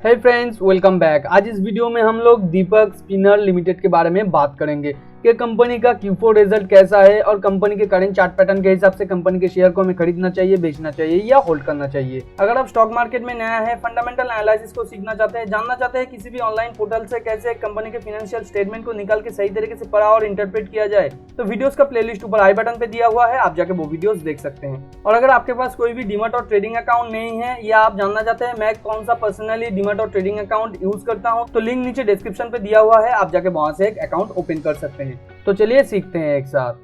हे friends, welcome back. आज इस video में हम लोग दीपक स्पिनर लिमिटेड के बारे में बात करेंगे कि कंपनी का Q4 रिजल्ट कैसा है और कंपनी के करंट चार्ट पैटर्न के हिसाब से कंपनी के शेयर को हमें खरीदना चाहिए, बेचना चाहिए या होल्ड करना चाहिए। अगर आप स्टॉक मार्केट में नया है, फंडामेंटल एनालिसिस को सीखना चाहते हैं, जानना चाहते हैं किसी भी ऑनलाइन पोर्टल से कैसे कंपनी के फाइनेंशियल स्टेटमेंट को निकाल के सही तरीके से पढ़ा और इंटरप्रेट किया जाए, तो वीडियोस का प्लेलिस्ट ऊपर आई बटन पे दिया हुआ है, आप जाके वो वीडियोस देख सकते हैं। और अगर आपके पास कोई भी डीमैट और ट्रेडिंग अकाउंट नहीं है या आप जानना चाहते हैं मैं कौन सा पर्सनली डीमैट और ट्रेडिंग अकाउंट यूज करता हूं, तो लिंक नीचे डिस्क्रिप्शन पे दिया हुआ है, आप जाके वहां से एक अकाउंट ओपन कर सकते हैं। तो चलिए सीखते हैं एक साथ।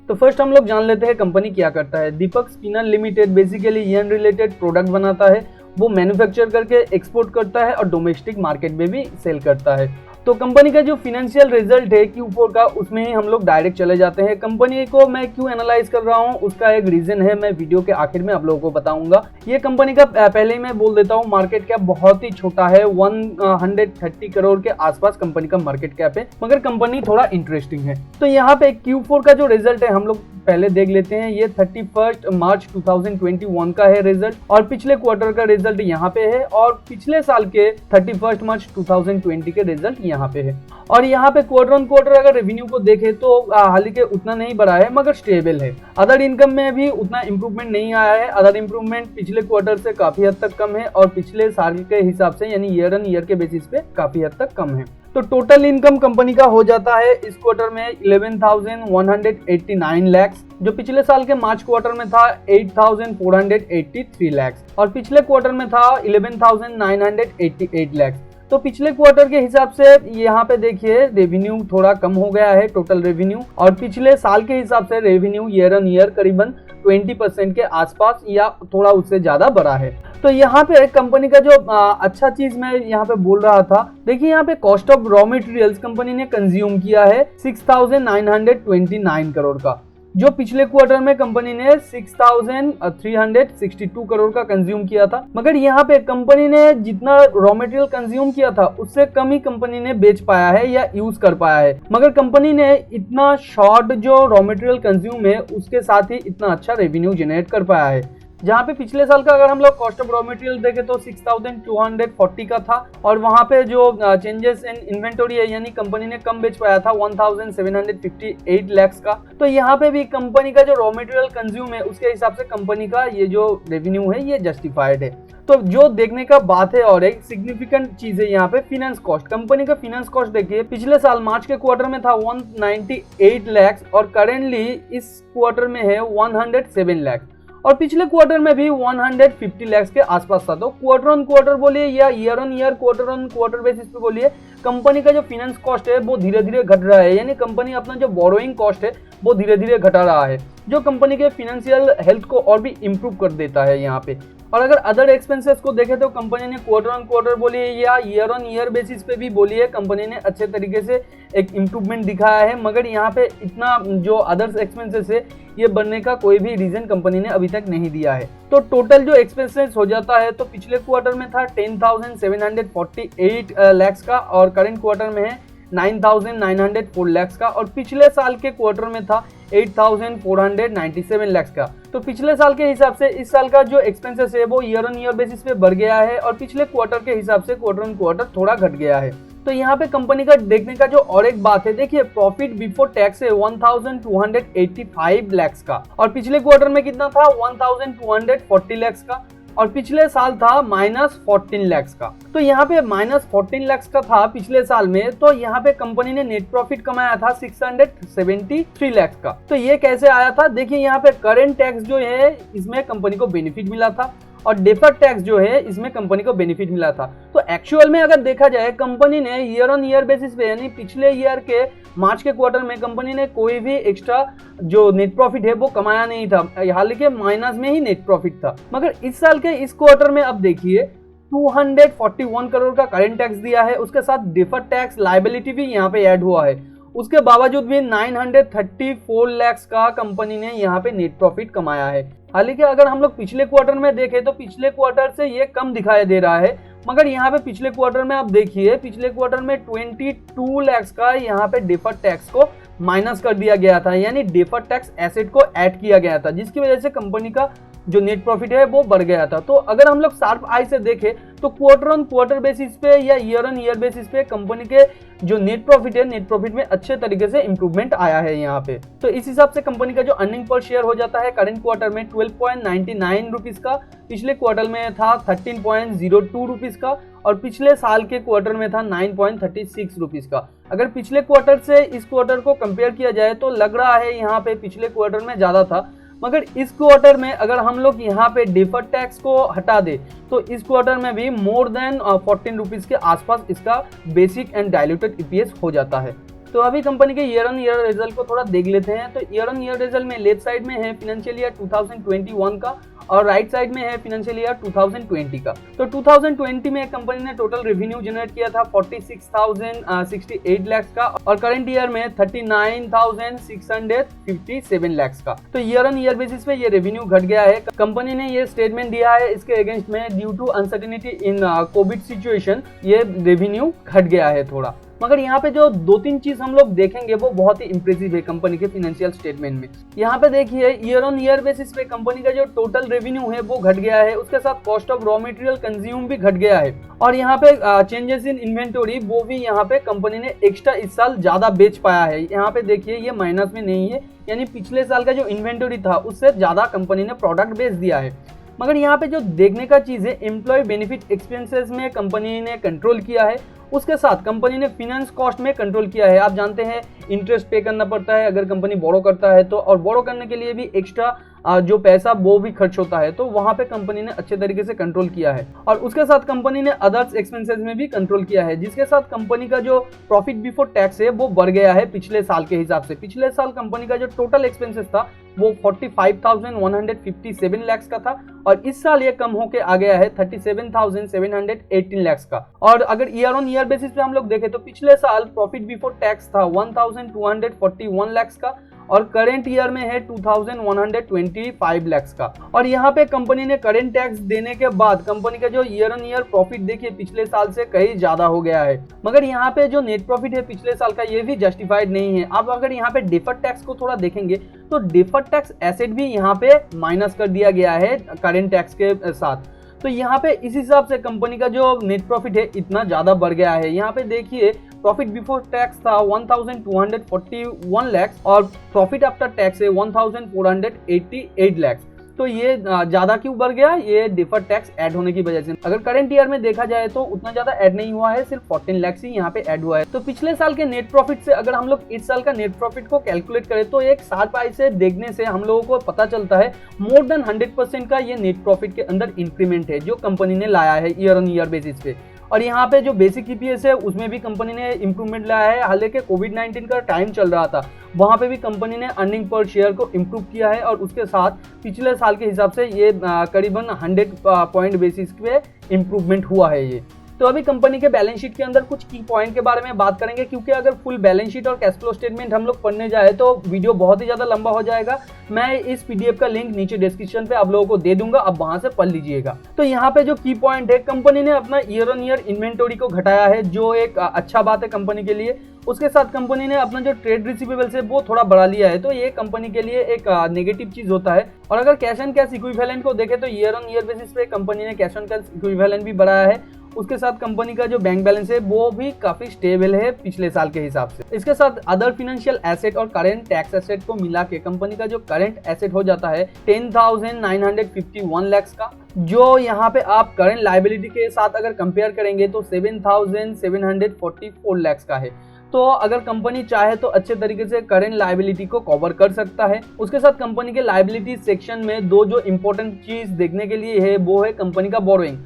तो फर्स्ट हम लोग जान लेते हैं कंपनी क्या करता है। दीपक स्पिनर लिमिटेड बेसिकली यन रिलेटेड प्रोडक्ट बनाता है, वो मैन्युफैक्चर करके एक्सपोर्ट करता है और डोमेस्टिक मार्केट में भी सेल करता है। तो कंपनी का जो फाइनेंशियल रिजल्ट है Q4 का, उसमें ही हम लोग डायरेक्ट चले जाते हैं। कंपनी को मैं क्यों एनालाइज कर रहा हूं, उसका एक रीजन है, मैं वीडियो के आखिर में आप लोगों को बताऊंगा। ये कंपनी का पहले ही मैं बोल देता हूं, मार्केट कैप बहुत ही छोटा है, 130 करोड़ के आसपास कंपनी का मार्केट कैप है, मगर कंपनी थोड़ा इंटरेस्टिंग है। तो यहाँ पे Q4 का जो रिजल्ट है हम लोग पहले देख लेते हैं। ये 31 मार्च 2021 का है रिजल्ट, और पिछले क्वार्टर का रिजल्ट यहाँ पे है, और पिछले साल के 31 मार्च 2020 के रिजल्ट यहाँ पे है। और यहाँ पे क्वार्टर ऑन क्वार्टर अगर रेवेन्यू को देखें तो हाल ही के उतना नहीं बढ़ा है, मगर स्टेबल है। अदर इनकम में भी उतना इंप्रूवमेंट नहीं आया है। अदर इंप्रूवमेंट पिछले क्वार्टर से काफी हद तक कम है, और पिछले साल के हिसाब से यानी ईयर ऑन ईयर के बेसिस पे काफी हद तक कम है। तो टोटल इनकम कंपनी का हो जाता है इस क्वार्टर में 11,189 लाख, जो पिछले साल के मार्च क्वार्टर में था 8,483 लाख, और पिछले क्वार्टर में था 11,988 लाख। तो पिछले क्वार्टर के हिसाब से यहाँ पे देखिए रेवेन्यू थोड़ा कम हो गया है, टोटल रेवेन्यू, और पिछले साल के हिसाब से रेवेन्यू ईयर ऑन ईयर करीबन 20% के आसपास या थोड़ा उससे ज्यादा बढ़ा है। तो यहाँ पे कंपनी का जो अच्छा चीज मैं यहाँ पे बोल रहा था, देखिए यहाँ पे cost of raw materials company ने कंज्यूम किया है 6,929 करोड़ का, जो पिछले क्वार्टर में कंपनी ने 6,362 करोड़ का कंज्यूम किया था। मगर यहाँ पे कंपनी ने जितना रॉ मटेरियल कंज्यूम किया था उससे कम ही कंपनी ने बेच पाया है या यूज कर पाया है, मगर कंपनी ने इतना शॉर्ट जो रॉ मटेरियल कंज्यूम है उसके साथ ही इतना अच्छा रेवेन्यू जनरेट कर पाया है। जहाँ पे पिछले साल का अगर हम लोग कॉस्ट ऑफ रॉ मटेरियल देखें तो 6,240 का था, और वहाँ पे जो चेंजेस इन इन्वेंटरी है यानी कंपनी ने कम बेच पाया था 1,758 लाख का। तो यहाँ पे भी कंपनी का जो रॉ मटेरियल कंज्यूम है उसके हिसाब से कंपनी का ये जो रेवेन्यू है ये जस्टिफाइड है। तो जो देखने का बात है, और एक सिग्निफिकेंट चीज है यहाँ पे फाइनेंस कॉस्ट। कंपनी का फाइनेंस कॉस्ट देखिए पिछले साल मार्च के क्वार्टर में था 198 लाख, और करेंटली इस क्वार्टर में है 107 लाख, और पिछले क्वार्टर में भी 150 लाख के आसपास था। तो क्वार्टर ऑन क्वार्टर बोलिए या year on year quarter on quarter basis पे बोलिए, कंपनी का जो फाइनेंस कॉस्ट है वो धीरे धीरे घट रहा है, यानी कंपनी अपना जो बोरोइंग कॉस्ट है वो धीरे धीरे घटा रहा है, जो कंपनी के फाइनेंशियल हेल्थ को और भी इम्प्रूव कर देता है यहाँ पे। और अगर अदर एक्सपेंसेस को देखें तो कंपनी ने क्वार्टर ऑन क्वार्टर बोलिए या ईयर ऑन ईयर बेसिस पे भी बोलिए, कंपनी ने अच्छे तरीके से एक इम्प्रूवमेंट दिखाया है, मगर यहाँ पे इतना जो अदर्स एक्सपेंसेस है ये बढ़ने का कोई भी रीजन कंपनी ने अभी तक नहीं दिया है। तो टोटल जो एक्सपेंसेस हो जाता है तो पिछले क्वार्टर में था 10,748 लाख का, और करंट क्वार्टर में है 9,904 लाख का, और पिछले साल के क्वार्टर में था 8,497 लाख का। तो पिछले साल के हिसाब से इस साल का जो एक्सपेंसेस है वो ईयर ऑन ईयर बेसिस पे बढ़ गया है, और पिछले क्वार्टर के हिसाब से क्वार्टर ऑन क्वार्टर थोड़ा घट गया है। तो यहाँ पे कंपनी का देखने का जो और एक बात है, देखिए प्रॉफिट बिफोर टैक्स है 1,285 लाख का, और पिछले क्वार्टर में कितना था 1,240 लाख का, और पिछले साल था -14 लाख का। तो यहाँ पे -14 लाख का था पिछले साल में, तो यहाँ पे कंपनी ने नेट प्रॉफिट कमाया था 673 लाख का। तो ये कैसे आया था, देखिए यहाँ पे करंट टैक्स जो है इसमें कंपनी को बेनिफिट मिला था, और डेफर्ड टैक्स जो है इसमें कंपनी को बेनिफिट मिला था। तो एक्चुअल में अगर देखा जाए कंपनी ने ईयर ऑन ईयर बेसिस पे यानी पिछले ईयर के मार्च के क्वार्टर में कंपनी ने कोई भी एक्स्ट्रा जो नेट प्रॉफिट है वो कमाया नहीं था, हालांकि माइनस में ही नेट प्रॉफिट था। मगर इस साल के इस क्वार्टर में अब देखिए 241 करोड़ का करंट टैक्स दिया है, उसके साथ डेफर्ड टैक्स लायबिलिटी भी यहाँ पे ऐड हुआ है, उसके बावजूद भी 934 लाख का कंपनी ने यहाँ पे नेट प्रॉफिट कमाया है। हालांकि अगर हम लोग पिछले क्वार्टर में देखें तो पिछले क्वार्टर से ये कम दिखाई दे रहा है, मगर यहाँ पे पिछले क्वार्टर में आप देखिए पिछले क्वार्टर में 22 लाख का यहाँ पे डिफर्ड टैक्स को माइनस कर दिया गया था, यानी डेफर्ड टैक्स एसेट को ऐड किया गया था, जिसकी वजह से कंपनी का जो नेट प्रॉफिट है वो बढ़ गया था। तो अगर हम लोग शार्प आई से देखें तो क्वार्टर ऑन क्वार्टर बेसिस पे या ईयर ऑन ईयर बेसिस पे कंपनी के जो नेट प्रॉफिट है, नेट प्रॉफिट में अच्छे तरीके से इंप्रूवमेंट आया है यहाँ पे। तो इस हिसाब से कंपनी का जो अर्निंग पर शेयर हो जाता है करंट क्वार्टर में 12.99 रुपीज का, पिछले क्वार्टर में था 13.02 रुपीज का, और पिछले साल के क्वार्टर में था 9.36 रुपीज का। अगर पिछले क्वार्टर से इस क्वार्टर को कंपेयर किया जाए तो लग रहा है यहाँ पे पिछले क्वार्टर में ज्यादा था, मगर इस क्वार्टर में अगर हम लोग यहाँ पे डिफर्ड टैक्स को हटा दे तो इस क्वार्टर में भी मोर देन 14 रुपीज के आसपास इसका बेसिक एंड डाइल्यूटेड ईपीएस हो जाता है। तो अभी कंपनी के ईयर ऑन ईयर रिजल्ट को थोड़ा देख लेते हैं। तो ईयर ऑन ईयर रिजल्ट में लेफ्ट साइड में है फाइनेंशियल ईयर 2021 का और राइट साइड में है फाइनेंशियल ईयर 2020 का। तो 2020 में कंपनी ने टोटल रेवेन्यू जनरेट किया था 46,068 लाख का और करंट ईयर में 39,657 लाख का। तो ईयर ऑन ईयर बेसिस पे ये रेवेन्यू घट गया है। कंपनी ने ये स्टेटमेंट दिया है इसके अगेंस्ट में due to uncertainty in covid situation ये रेवेन्यू घट गया है थोड़ा। मगर यहाँ पे जो 2-3 चीज हम लोग देखेंगे वो बहुत ही इंप्रेसिव है कंपनी के फाइनेंशियल स्टेटमेंट में। यहाँ पे देखिए ईयर ऑन ईयर बेसिस पे कंपनी का जो टोटल रेवेन्यू है वो घट गया है, उसके साथ cost of raw material consume भी घट गया है, और यहाँ पे चेंजेस इन इन्वेंटोरी वो भी यहाँ पे कंपनी ने एक्स्ट्रा इस साल ज्यादा बेच पाया है। यहाँ पे देखिए ये माइनस में नहीं है, यानी पिछले साल का जो इन्वेंटोरी था उससे ज्यादा कंपनी ने प्रोडक्ट बेच दिया है। मगर यहाँ पे जो देखने का चीज है एम्प्लॉय बेनिफिट एक्सपेंसेस में कंपनी ने कंट्रोल किया है, उसके साथ कंपनी ने फाइनेंस कॉस्ट में कंट्रोल किया है। आप जानते हैं इंटरेस्ट पे करना पड़ता है अगर कंपनी बोरो करता है तो, और बोरो करने के लिए भी एक्स्ट्रा जो पैसा वो भी खर्च होता है, तो वहां पे कंपनी ने अच्छे तरीके से कंट्रोल किया है। और उसके साथ कंपनी ने अदर्स एक्सपेंसेस में भी कंट्रोल किया है, जिसके साथ कंपनी का जो प्रॉफिट बिफोर टैक्स है वो बढ़ गया है पिछले साल के हिसाब से। पिछले साल कंपनी का जो टोटल एक्सपेंसेस था वो 45,157 लाख का था और इस साल ये कम होके आ गया है 37,718 लाख का। और अगर ईयर ऑन ईयर बेसिस पे हम लोग देखें तो पिछले साल प्रॉफिट बिफोर टैक्स था 1,241 लाख का और करेंट ईयर में है 2,125 लाख का। और यहाँ पे कंपनी ने करेंट टैक्स देने के बाद कंपनी का जो ईयर ऑन ईयर प्रॉफिट देखिए पिछले साल से कहीं ज्यादा हो गया है। मगर यहाँ पे जो नेट प्रॉफिट है पिछले साल का ये भी जस्टिफाइड नहीं है। अब अगर यहाँ पे डिफर्ड टैक्स को थोड़ा देखेंगे तो डिफर्ड टैक्स एसेट भी यहाँ पे माइनस कर दिया गया है करेंट टैक्स के साथ। तो यहाँ पे इस हिसाब से कंपनी का जो नेट प्रॉफिट है इतना ज्यादा बढ़ गया है। यहाँ पे देखिए प्रॉफिट बिफोर टैक्स था 1,241 लाख और प्रॉफिट आफ्टर टैक्स है 1,488 लाख। तो ये ज्यादा क्यों बढ़ गया? ये डिफर्ड टैक्स ऐड होने की वजह से। अगर करंट ईयर में देखा जाए तो उतना ज्यादा ऐड नहीं हुआ है, सिर्फ 14 लाख ही यहाँ पे ऐड हुआ है। तो पिछले साल के नेट प्रॉफिट से अगर हम लोग इस साल का नेट प्रॉफिट को कैलकुलेट करें तो एक शार्प आई से देखने से हम लोगों को पता चलता है मोर देन 100% का ये नेट प्रॉफिट के अंदर इंक्रीमेंट है जो कंपनी ने लाया है ईयर ऑन ईयर बेसिस पे। और यहाँ पे जो बेसिक ईपीएस है उसमें भी कंपनी ने इंप्रूवमेंट लाया है। हालांकि कोविड-19 का टाइम चल रहा था, वहाँ पे भी कंपनी ने अर्निंग पर शेयर को इम्प्रूव किया है और उसके साथ पिछले साल के हिसाब से ये करीबन 100 पॉइंट बेसिस पे इम्प्रूवमेंट हुआ है ये। तो अभी कंपनी के बैलेंस शीट के अंदर कुछ की पॉइंट के बारे में बात करेंगे, क्योंकि अगर फुल बैलेंस शीट और कैश फ्लो स्टेटमेंट हम लोग पढ़ने जाए तो वीडियो बहुत ही ज्यादा लंबा हो जाएगा। मैं इस पीडीएफ का लिंक नीचे डिस्क्रिप्शन पे आप लोगों को दे दूंगा, आप वहां से पढ़ लीजिएगा। तो यहाँ पे जो की पॉइंट है, कंपनी ने अपना ईयर ऑन ईयर इन्वेंटोरी को घटाया है जो एक अच्छा बात है कंपनी के लिए। उसके साथ कंपनी ने अपना जो ट्रेड रिसीवेबल्स है वो थोड़ा बढ़ा लिया है, तो ये कंपनी के लिए एक नेगेटिव चीज होता है। और अगर कैश एंड कैश इक्विवेलेंट को देखें तो ईयर ऑन ईयर बेसिस पे कंपनी ने कैश एंड कैश इक्विवेलेंट भी बढ़ाया है। उसके साथ कंपनी का जो बैंक बैलेंस है वो भी काफी स्टेबल है पिछले साल के हिसाब से। इसके साथ अदर फाइनेंशियल एसेट और करंट टैक्स एसेट को मिला के कंपनी का जो करंट एसेट हो जाता है 10,951 लाख का, जो यहाँ पे आप करंट लायबिलिटी के साथ अगर कंपेयर करेंगे तो 7,744 लाख का है। तो अगर कंपनी चाहे तो अच्छे तरीके से करंट लायबिलिटी को कवर कर सकता है। उसके साथ कंपनी के लायबिलिटी सेक्शन में दो जो इंपॉर्टेंट चीज देखने के लिए है वो है कंपनी का बोरोइंग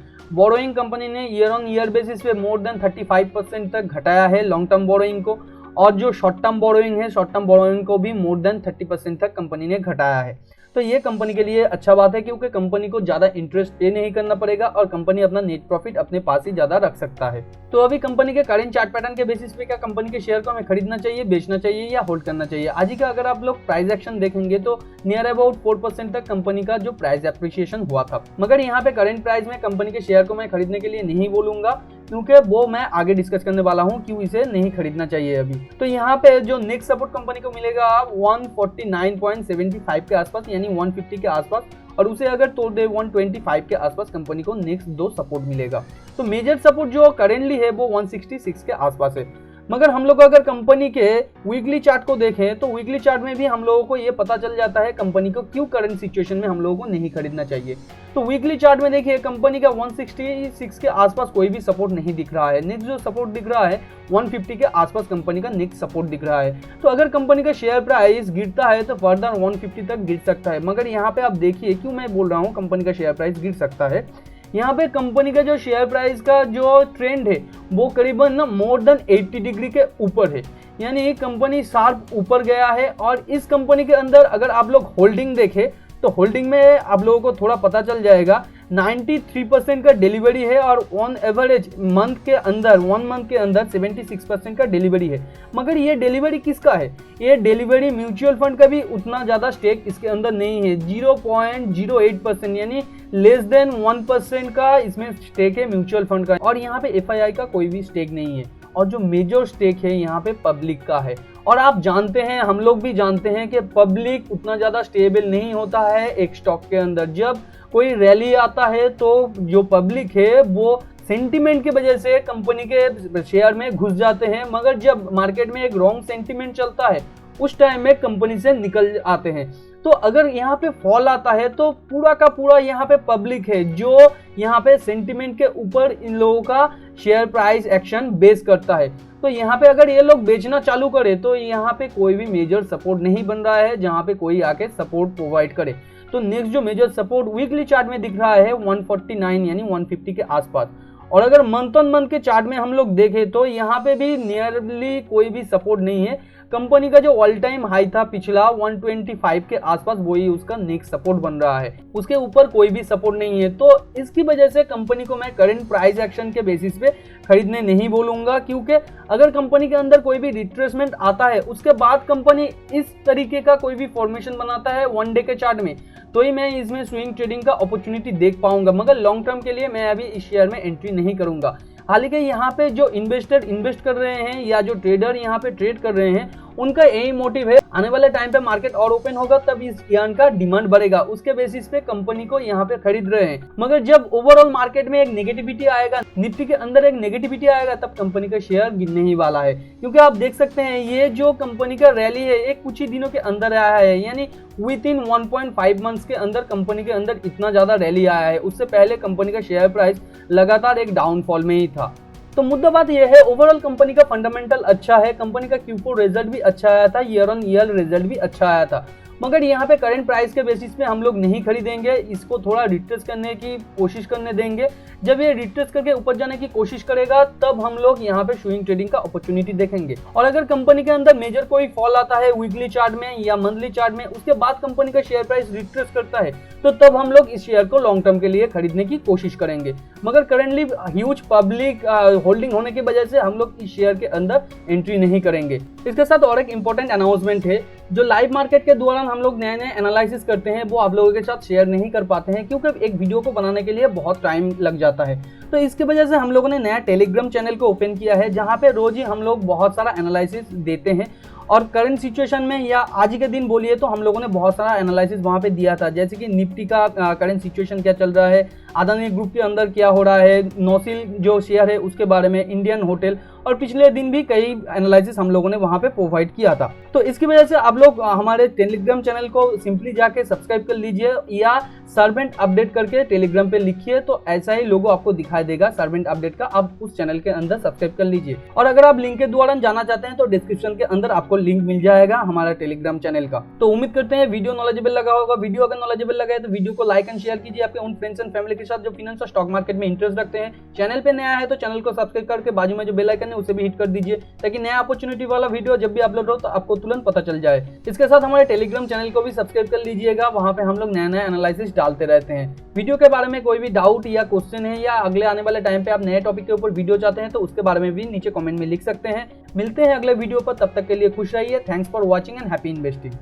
कंपनी ने ईयर ऑन ईयर बेसिस पे मोर देन 35% तक घटाया है लॉन्ग टर्म बोरोइंग को, और जो शॉर्ट टर्म बोरोइंग है शॉर्ट टर्म बोरोइंग को भी मोर देन 30% तक कंपनी ने घटाया है। तो ये कंपनी के लिए अच्छा बात है क्योंकि कंपनी को ज्यादा इंटरेस्ट पे नहीं करना पड़ेगा और कंपनी अपना नेट प्रॉफिट अपने पास ही ज्यादा रख सकता है। तो अभी कंपनी के करंट चार्ट पैटर्न के बेसिस पे क्या कंपनी के शेयर को हमें खरीदना चाहिए, बेचना चाहिए या होल्ड करना चाहिए? आज ही का अगर आप लोग प्राइस एक्शन देखेंगे तो नियर अबाउट 4% तक कंपनी का जो प्राइस एप्रिसिएशन हुआ था। मगर यहाँ पे करंट प्राइस में कंपनी के शेयर को मैं खरीदने के लिए नहीं बोलूंगा, क्योंकि वो मैं आगे डिस्कस करने वाला हूँ क्यों इसे नहीं खरीदना चाहिए अभी। तो यहाँ पे जो नेक्स्ट सपोर्ट कंपनी को मिलेगा 149.75 के आसपास यानी 150 के आसपास, और उसे अगर तोड़ दे 125 के आसपास कंपनी को नेक्स्ट 2 सपोर्ट मिलेगा। तो मेजर सपोर्ट जो करेंटली है वो 166 के आसपास है। मगर हम लोग अगर कंपनी के वीकली चार्ट को देखें तो वीकली चार्ट में भी हम लोगों को ये पता चल जाता है कंपनी को क्यों करंट सिचुएशन में हम लोगों को नहीं खरीदना चाहिए। तो वीकली चार्ट में देखिए कंपनी का 166 के आसपास कोई भी सपोर्ट नहीं दिख रहा है। नेक्स्ट जो सपोर्ट दिख रहा है 150 के आसपास कंपनी का नेक्स्ट सपोर्ट दिख रहा है। तो अगर कंपनी का शेयर प्राइस गिरता है तो फर्दर 150 तक गिर सकता है। मगर यहाँ पे आप देखिए क्यों मैं बोल रहा हूँ कंपनी का शेयर प्राइस गिर सकता है। यहाँ पे कंपनी का जो शेयर प्राइस का जो ट्रेंड है वो करीबन ना मोर देन 80 डिग्री के ऊपर है, यानी कंपनी शार्प ऊपर गया है। और इस कंपनी के अंदर अगर आप लोग होल्डिंग देखें तो होल्डिंग में आप लोगों को थोड़ा पता चल जाएगा 93% का डिलीवरी है और ऑन एवरेज मंथ के अंदर 1 मंथ के अंदर 76% का डिलीवरी है। मगर ये डिलीवरी किसका है? ये डिलीवरी म्यूचुअल फंड का भी उतना ज़्यादा स्टेक इसके अंदर नहीं है। 0.08% यानी लेस देन 1% का इसमें स्टेक है म्यूचुअल फंड का, और यहाँ पे FII का कोई भी स्टेक नहीं है। और जो मेजर स्टेक है यहाँ पे पब्लिक का है। और आप जानते हैं, हम लोग भी जानते हैं कि पब्लिक उतना ज़्यादा स्टेबल नहीं होता है एक स्टॉक के अंदर। जब कोई रैली आता है तो जो पब्लिक है वो सेंटीमेंट की वजह से कंपनी के शेयर में घुस जाते हैं, मगर जब मार्केट में एक रॉन्ग सेंटीमेंट चलता है उस टाइम में कंपनी से निकल आते हैं। तो अगर यहाँ पे फॉल आता है तो पूरा का पूरा यहाँ पे पब्लिक है जो यहाँ पे सेंटीमेंट के ऊपर इन लोगों का शेयर प्राइस एक्शन बेस करता है। तो यहाँ पे अगर ये लोग बेचना चालू करे तो यहाँ पे कोई भी मेजर सपोर्ट नहीं बन रहा है जहाँ पे कोई आके सपोर्ट प्रोवाइड करे। तो नेक्स्ट जो मेजर सपोर्ट वीकली चार्ट में दिख रहा है 149 यानी 150 के आसपास। और अगर मंथ ऑन मंथ के चार्ट में हम लोग देखें तो यहाँ पे भी नियरली कोई भी सपोर्ट नहीं है। कंपनी का जो ऑल टाइम हाई था पिछला 125 के आसपास वही उसका नेक्स्ट सपोर्ट बन रहा है, उसके ऊपर कोई भी सपोर्ट नहीं है। तो इसकी वजह से कंपनी को मैं करंट प्राइस एक्शन के बेसिस पे खरीदने नहीं बोलूंगा, क्योंकि अगर कंपनी के अंदर कोई भी रिट्रेसमेंट आता है उसके बाद कंपनी इस तरीके का कोई भी फॉर्मेशन बनाता है 1 डे के चार्ट में, तो ही मैं इसमें स्विंग ट्रेडिंग का अपॉर्चुनिटी देख पाऊंगा। मगर लॉन्ग टर्म के लिए मैं अभी इस शेयर में एंट्री नहीं करूंगा। हालांकि यहाँ पे जो इन्वेस्टर इन्वेस्ट कर रहे हैं या जो ट्रेडर यहाँ पे ट्रेड कर रहे हैं उनका यही मोटिव है, आने वाले टाइम पे मार्केट और ओपन होगा तब इस यार्न का डिमांड बढ़ेगा, उसके बेसिस पे कंपनी को यहाँ पे खरीद रहे हैं। मगर जब ओवरऑल मार्केट में एक नेगेटिविटी आएगा, निफ्टी के अंदर एक नेगेटिविटी आएगा, तब कंपनी का शेयर गिरने ही वाला है। क्योंकि आप देख सकते हैं ये जो कंपनी का रैली है एक कुछ ही दिनों के अंदर आया है, यानी विद इन 1.5 मंथ्स के अंदर कंपनी के अंदर इतना ज्यादा रैली आया है। उससे पहले कंपनी का शेयर प्राइस लगातार एक डाउनफॉल में ही था। तो मुद्दा बात यह है, ओवरऑल कंपनी का फंडामेंटल अच्छा है, कंपनी का Q4 रिजल्ट भी अच्छा आया था, ईयर ऑन ईयर रिजल्ट भी अच्छा आया था। मगर यहाँ पे करंट प्राइस के बेसिस पे हम लोग नहीं खरीदेंगे, इसको थोड़ा रिट्रेस करने की कोशिश करने देंगे। जब ये रिट्रेस करके ऊपर जाने की कोशिश करेगा तब हम लोग यहाँ पे स्विंग ट्रेडिंग का अपॉर्चुनिटी देखेंगे। और अगर कंपनी के अंदर मेजर कोई फॉल आता है वीकली चार्ट में या मंथली चार्ट में, उसके बाद कंपनी का शेयर प्राइस रिट्रेस करता है, तो तब हम लोग इस शेयर को लॉन्ग टर्म के लिए खरीदने की कोशिश करेंगे। मगर करेंटली ह्यूज पब्लिक होल्डिंग होने की वजह से हम लोग इस शेयर के अंदर एंट्री नहीं करेंगे। इसके साथ और एक इंपॉर्टेंट अनाउंसमेंट है, जो लाइव मार्केट के दौरान हम लोग नए नए एनालिसिस करते हैं वो आप लोगों के साथ शेयर नहीं कर पाते हैं, क्योंकि एक वीडियो को बनाने के लिए बहुत टाइम लग जाता है। तो इसकी वजह से हम लोगों ने नया टेलीग्राम चैनल को ओपन किया है, जहां पे रोज ही हम लोग बहुत सारा एनालिसिस देते हैं। और करंट सिचुएशन में या आज ही के दिन बोलिए तो हम लोगों ने बहुत सारा एनालिसिस वहां पे दिया था, जैसे कि निफ्टी का करंट सिचुएशन क्या चल रहा है, अदानी ग्रुप के अंदर क्या हो रहा है, नौसिल जो शेयर है उसके बारे में, इंडियन होटल, और पिछले दिन भी कई एनालिसिस हम लोगों ने वहां पे प्रोवाइड किया था। तो इसकी वजह से आप लोग हमारे टेलीग्राम चैनल को सिंपली जाके सब्सक्राइब कर लीजिए या सर्वेंट अपडेट करके टेलीग्राम पे लिखिए, तो ऐसा ही लोगो आपको दिखाई देगा सर्वेंट अपडेट का, आप उस चैनल के अंदर सब्सक्राइब कर लीजिए। और अगर आप लिंक के द्वारा जाना चाहते हैं तो डिस्क्रिप्शन के अंदर आपको लिंक मिल जाएगा हमारा टेलीग्राम चैनल का। तो उम्मीद करते हैं वीडियो नॉलेजेबल लगा होगा। वीडियो अगर नॉलेजेबल लगा है तो वीडियो को लाइक एंड शेयर कीजिए आपके उन फ्रेंड्स एंड फैमिली के साथ जो फाइनेंस और स्टॉक मार्केट में इंटरेस्ट रखते हैं। चैनल पे नया है तो चैनल को सब्सक्राइब करके बाजू में जो बेल आइकन है उसे भी हिट कर दीजिए, ताकि नया अपॉर्चुनिटी वाला वीडियो जब भी अपलोड हो तो आपको तुरंत पता चल जाए। इसके साथ हमारे टेलीग्राम चैनल को भी सब्सक्राइब कर लीजिएगा, वहां पे हम लोग नया नया एनालिसिस डालते रहते हैं। वीडियो के बारे में कोई भी डाउट या क्वेश्चन है या अगले आने वाले टाइम पे आप नए टॉपिक के ऊपर वीडियो चाहते हैं तो उसके बारे में भी नीचे कमेंट में लिख सकते हैं। मिलते हैं अगले वीडियो पर, तब तक के लिए खुश रहिए। Thanks for watching and happy investing.